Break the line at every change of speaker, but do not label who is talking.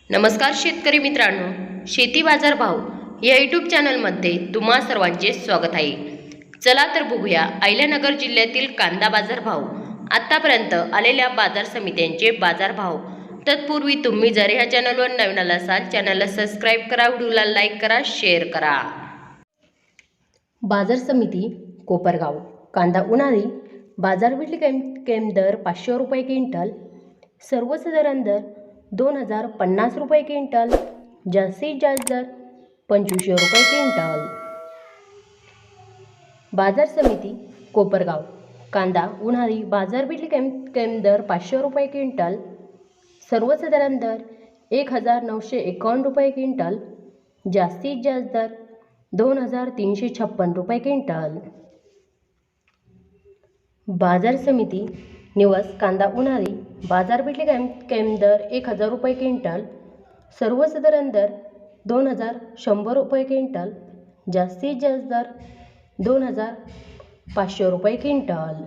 नमस्कार शेतकरी मित्रांनो, शेती बाजार भाव या यूट्यूब चॅनलमध्ये तुम्हा सर्वांचे स्वागत आहे। चला तर बघूया अहिल्यानगर जिल्ह्यातील कांदा बाजार भाव, आतापर्यंत आलेल्या बाजार समित्यांचे बाजार भाव। तत्पूर्वी तुम्ही जर ह्या चॅनलवर नवीन आला असाल, चॅनलला सबस्क्राईब करा, व्हिडिओला लाईक करा, शेअर करा। बाजार समिती कोपरगाव कांदा उन्हाळी बाजारपेठ कैम दर 500 रुपये क्विंटल, सर्वसाधारण दर 2050 रुपये क्विंटल, जास्तीत जास्त दर 2500 रुपये क्विंटल। बाजार समिती कोपरगाव कांदा उन्हाळी बाजारपेठ कैम दर 500 रुपये क्विंटल, सर्वसाधारण दर 1951 रुपये क्विंटल, जास्तीत जास्त दर 2356 रुपये क्विंटल। बाजार समिती निवस कांदा उन्हाळी बाजारपेठ कैम दर 1000 रुपये क्विंटल, सर्वसाधारण दर 2100 रुपये क्विंटल, जास्तीत जास्त दर 2500 रुपये क्विंटल।